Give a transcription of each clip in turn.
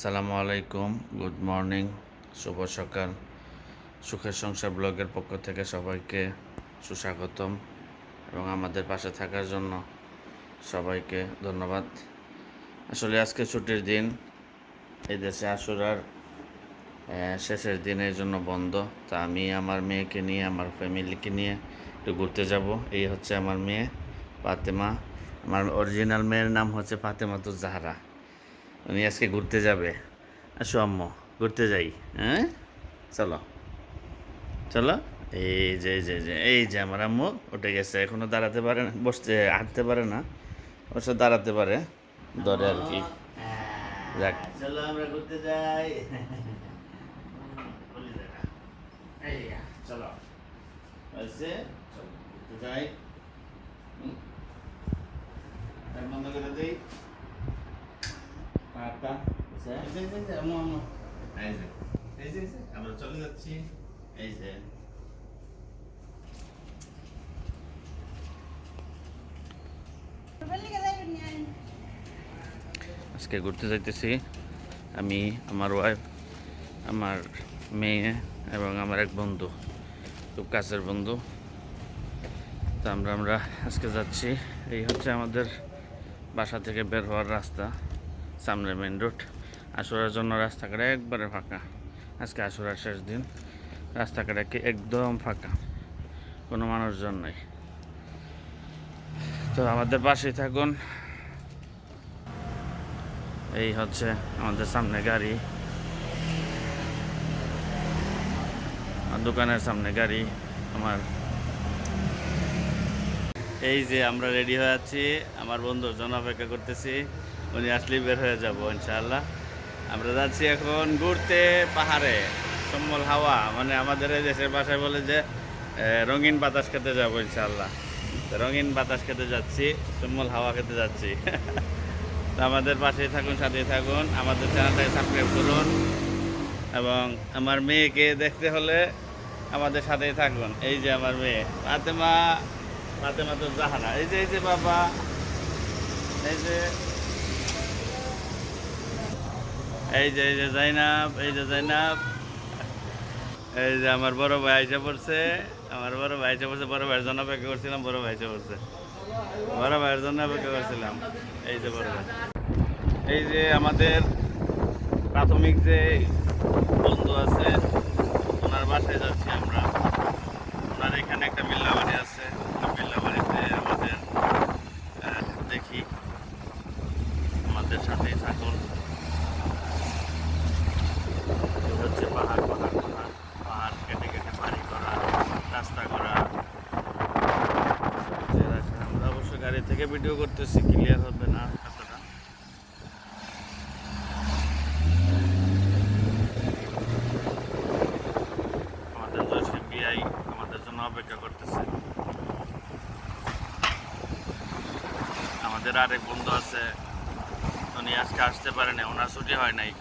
আসসালামু আলাইকুম, good morning, শুভ সকাল। সুখের সংসার ব্লগের পক্ষ থেকে সবাইকে সুস্বাগতম এবং আমাদের পাশে থাকার জন্য সবাইকে ধন্যবাদ। আসলে আজকে ছুটির দিন, এই দেশে আশুরার শেষের দিনের জন্য বন্ধ। তা আমি আমার মেয়েকে নিয়ে, আমার ফ্যামিলিকে নিয়ে একটু ঘুরতে যাব। এই হচ্ছে আমার মেয়ে ফাতেমা। আমার অরিজিনাল মেয়ের নাম হচ্ছে ফাতেমাতুজ জাহরা। উনি আজকে ঘুরতে যাবে। আসো আম্মু, ঘুরতে যাই। হ্যাঁ, চলো চলো। এই যে আমার আম্মু উঠে গেছে, এখনো দাঁড়াতে পারে না, বসতে হাঁটতে পারে না, অবশ্য দাঁড়াতে পারে, ধরে আর কি। যাক, চলো আমরা ঘুরতে যাই। চলো হয়েছে, চলো ঘুরতে যাই। বন্ধ করে দিই। আমরা চলে যাচ্ছি। এই যে আজকে ঘুরতে যাইতেছি আমি, আমার ওয়াইফ, আমার মেয়ে এবং আমার এক বন্ধু, খুব কাছের বন্ধু। তো আমরা আজকে যাচ্ছি। এই হচ্ছে আমাদের বাসা থেকে বের হওয়ার রাস্তা, সামনে মেন রোড। আশুরার জন্য রাস্তাঘাট একবারে ফাঁকা। আজকে আশুরার শেষ দিন, রাস্তাঘাট একদম ফাঁকা, কোনো মানুষজন নাই। তো আমাদের পাশেই থাকুন। এই হচ্ছে আমাদের সামনে গাড়ি, দোকানের সামনে গাড়ি আমার। এই যে আমরা রেডি হয়ে আছি, আমার বন্ধুর জন্য অপেক্ষা করতেছি। উনি আসলেই বের হয়ে যাব ইনশাআল্লাহ। আমরা যাচ্ছি এখন ঘুরতে পাহাড়ে, সম্মল হাওয়া, মানে আমাদের এই দেশের ভাষায় বলে যে রঙিন বাতাস খেতে যাবো ইনশাআল্লাহ। রঙিন বাতাস খেতে যাচ্ছি, সম্মল হাওয়া খেতে যাচ্ছি। তো আমাদের পাশেই থাকুন, সাথেই থাকুন, আমাদের চ্যানেলটাকে সাবস্ক্রাইব করুন এবং আমার মেয়েকে দেখতে হলে আমাদের সাথেই থাকুন। এই যে আমার মেয়ে ফাতেমাতুজ জাহরা, এই যে বাবা, এই যে জাইনাব, এই যে আমার বড় ভাই আইসা পড়ছে। বড় ভাইয়ের জন্য অপেক্ষা করছিলাম, বড় ভাই আইসা পড়ছে। বড় ভাইয়ের জন্য অপেক্ষা করছিলাম। এই যে বড় ভাই, এই যে আমাদের প্রাথমিক যে বন্ধু আছে, ওনার বাসায় যাচ্ছি আমরা। ওনার এখানে একটা বিল্লা বাড়ি আছে, বিল্লা বাড়িতে আমাদের দেখি, আমাদের সাথেই থাকুন। হচ্ছে পাহাড় কেটে কেটে বাড়ি করা, রাস্তা করা। আমরা অবশ্য গাড়ি থেকে ভিডিও করতেছি, ক্লিয়ার হবে না এতটা। আমাদের জয়সিম বিআই আমাদের জন্য অপেক্ষা করতেছে। আমাদের আরেক বন্ধু আছে, উনি আজকে আসতে পারেনি, ওনার ছুটি হয় নাই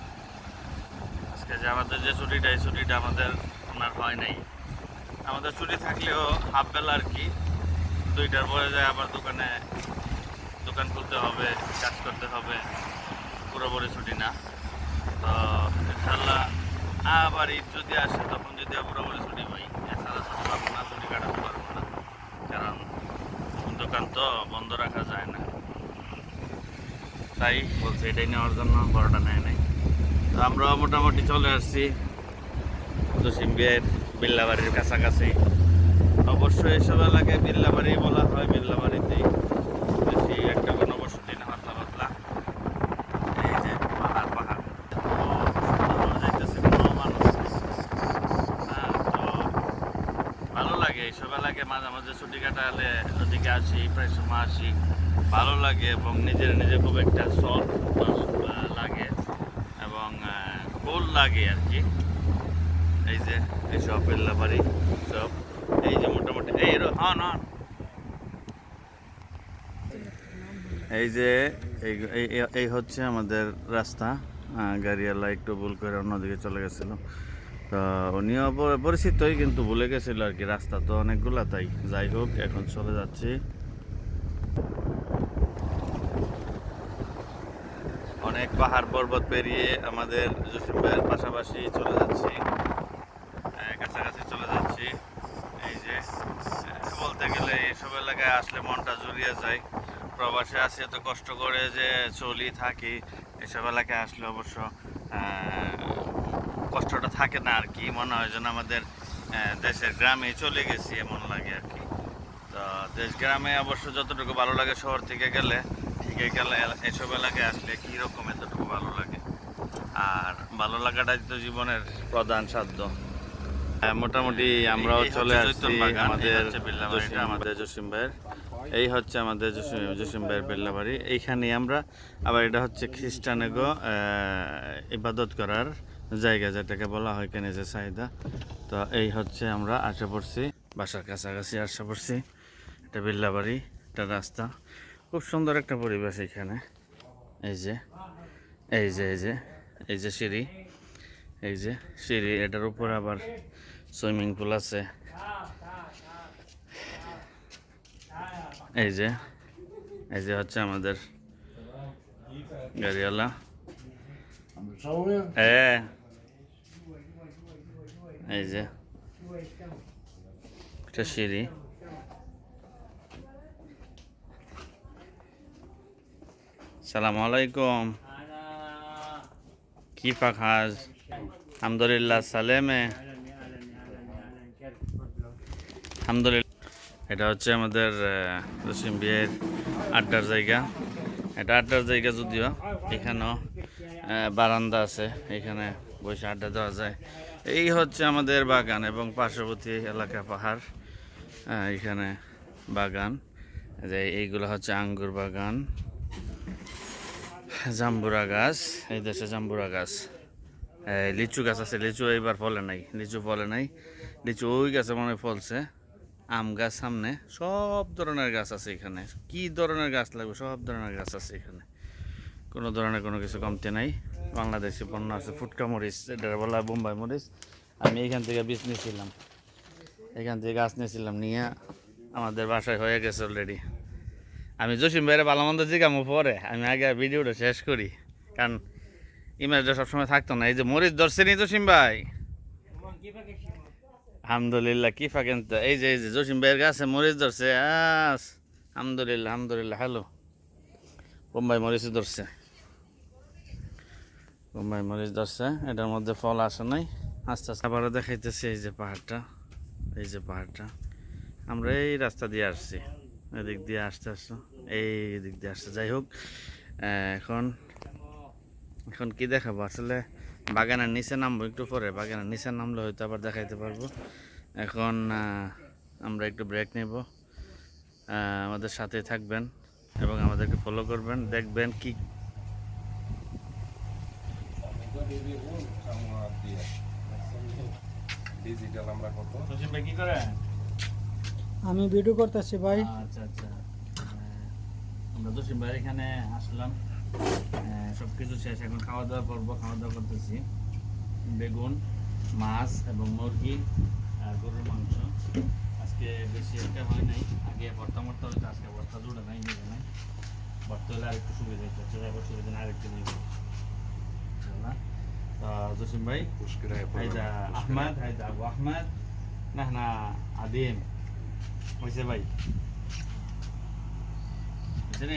আজকে। যে আমাদের যে ছুটিটা, এই ছুটিটা আমাদের ওনার হয় নাই। আমাদের ছুটি থাকলেও হাফ বেলা আর কি, 2টার পরে যায় আবার দোকান খুলতে হবে, কাজ করতে হবে, পুরোপুরি ছুটি না। তো ইনশাল্লাহ আবার ঈদ যদি আসে, তখন যদি পুরোপুরি ছুটি পাই, এছাড়া ছুটি পাবো না, ছুটি কাটাতে পারবো না, কারণ দোকান তো বন্ধ রাখা যায় না। তাই বলছে এটাই নেওয়ার জন্য, বড়টা নেয় নাই। তো আমরা মোটামুটি চলে আসছি জসিম বিয়ের বিল্লাবাড়ির কাছাকাছি। অবশ্যই এসব এলাকায় বিল্লাবাড়ি বলা হয়, বিল্লাবাড়িতেই বেশি একটা কোনো বসতি না, পাতলা পাতলা। এই যে পাহাড় যাইতেছে, কোনো মানুষ না। তো ভালো লাগে এইসব এলাকায় মাঝে মাঝে ছুটি কাটালে, ওদিকে আসি, প্রায় সময় আসি, ভালো লাগে এবং নিজে খুব একটা সল্ভ লাগে এবং কুল লাগে আর কি। এই যে এইসব বিল্লাবাড়ি সব, এই যে মোটামুটি এই যে এই হচ্ছে আমাদের রাস্তা। গাড়িওয়ালা একটু ভুল করে অন্যদিকে চলে গেছিল। তো উনিও পরিচিতই, কিন্তু ভুলে গেছিল আর কি। রাস্তা তো অনেকগুলা, তাই যাই হোক, এখন চলে যাচ্ছি। অনেক পাহাড় পর্বত পেরিয়ে আমাদের জসিম ভাইয়ের পাশাপাশি চলে যাচ্ছি, কাছাকাছি চলে যাচ্ছি। এই যে বলতে গেলে এইসব এলাকায় আসলে মনটা জুড়িয়ে যায়। প্রবাসে আছি, এত কষ্ট করে যে চলি থাকি, এসব এলাকায় আসলে অবশ্য কষ্টটা থাকে না আর কি। মনে হয় যেন আমাদের দেশের গ্রামে চলে গেছি এমন লাগে আর কি। তো দেশ গ্রামে অবশ্য যতটুকু ভালো লাগে শহর থেকে গেলে, ঠিক গেলে এসব এলাকায় আসলে কীরকম এতটুকু ভালো লাগে। আর ভালো লাগাটাই তো জীবনের প্রধান সাধ্য। মোটামুটি আমরাও চলে আসছি আমাদের জসিম ভাইয়ের। এই হচ্ছে আমাদের জসিম ভাইয়ের বেল্লাবাড়ি। এইখানে আমরা আবার এটা হচ্ছে খ্রিস্টানেগো ইবাদত করার জায়গা, যেটাকে বলা হয় কেনেজে চাহিদা। তো এই হচ্ছে আমরা আসা পড়ছি, বাসার কাছাকাছি আসা পড়ছি। এটা বেল্লাবাড়ি, একটা রাস্তা, খুব সুন্দর একটা পরিবেশ এখানে। এই যে এই যে এই যে এই যে সিঁড়ি, এই যে সিঁড়ি, এটার উপরে আবার সুইমিং পুল আছে। এই যে এই যে হচ্ছে আমাদের গাড়িওয়ালা। এই যে একটা সিঁড়ি। সালাম আলাইকুম, কি পাখাজ? আলহামদুলিল্লাহ সালেমে, আলহামদুলিল্লাহ। এটা হচ্ছে আমাদের জসিম ভাইয়ের আড্ডার জায়গা। এটা আড্ডার জায়গা যদিও, এখানেও বারান্দা আছে, এখানে বসে আড্ডা দেওয়া যায়। এই হচ্ছে আমাদের বাগান এবং পার্শ্ববর্তী এলাকা পাহাড়। এখানে বাগান, যে এইগুলো হচ্ছে আঙ্গুর বাগান, জাম্বুরা গাছ, এই দেশে জাম্বুরা গাছ। লিচু গাছ আছে, লিচু এইবার ফলে নাই, লিচু ফলে নাই। লিচু ওই গাছে মনে হয় ফলছে। আম গাছ সামনে, সব ধরনের গাছ আছে এখানে। কি ধরনের গাছ লাগবে সব ধরনের গাছ আছে এখানে, কোনো ধরনের কোনো কিছু কমতি নাই। বাংলাদেশি পণ্য আছে, ফুটকা মরিচ, এটা বলা হয় বোম্বাই মরিচ। আমি এখান থেকে বীজ নিয়েছিলাম, এখান থেকে গাছ নিয়েছিলাম, নিয়ে আমাদের বাসায় হয়ে গেছে অলরেডি। আমি জসিম ভাইয়ের ভালো মন্দ জিগামো পরে, আমি আগে ভিডিওটা শেষ করি, কারণ ইমেজটা সবসময় থাকতো না। এই যে মরিচ ধরছে নি জসিম ভাই, আলহামদুলিল্লাহ। কি ফাঁকেন তো, এই যে জসিম ভাইয়ের গাছে মরিচ ধরছে। আলহামদুলিল্লাহ আলহামদুলিল্লাহ। হ্যালো, বোম্বাই মরিচ ধরছে, বোম্বাই মরিচ ধরছে। এটার মধ্যে ফল আসে নাই, আস্তে আস্তে। আবারও দেখাইতেছি এই যে পাহাড়টা, এই যে পাহাড়টা। আমরা এই রাস্তা দিয়ে আসছি, এদিক দিয়ে আসতে আসছো, এই দিক দিয়ে আসছে। যাই হোক, এখন এখন কি দেখাবো আসলে, বাগানের নিচে নামবো একটু পরে। বাগানের নিচে নামলে হয়তো আবার দেখাইতে পারবো। এখন আমরা একটু ব্রেক নেব। আমাদের সাথে থাকবেন এবং আমাদেরকে ফলো করবেন, দেখবেন কি কি করে। আমি ভিডিও করতেছি ভাই। আচ্ছা আচ্ছা, আমরা জসিম ভাইয়ের এখানে আসলাম, সব কিছু শেষ, এখন খাওয়া দাওয়া করবো। খাওয়া দাওয়া করতেছি বেগুন, মাছ এবং মুরগি আর গরুর মাংস। আজকে বেশি একটা হয় নাই, আগে ভর্তা মর্তা হইতো, আজকে ভর্তা জুড়ে নাই, মিলে নাই। ভর্তা হলে আরেকটু সুবিধা হইতো, সুবিধা দিন আরেকটু নিব না। জসিম ভাই, হাইদা আহমদ, হাইদা আবু আহমদ, না আদিম হয়েছে ভাই, বুঝছেন?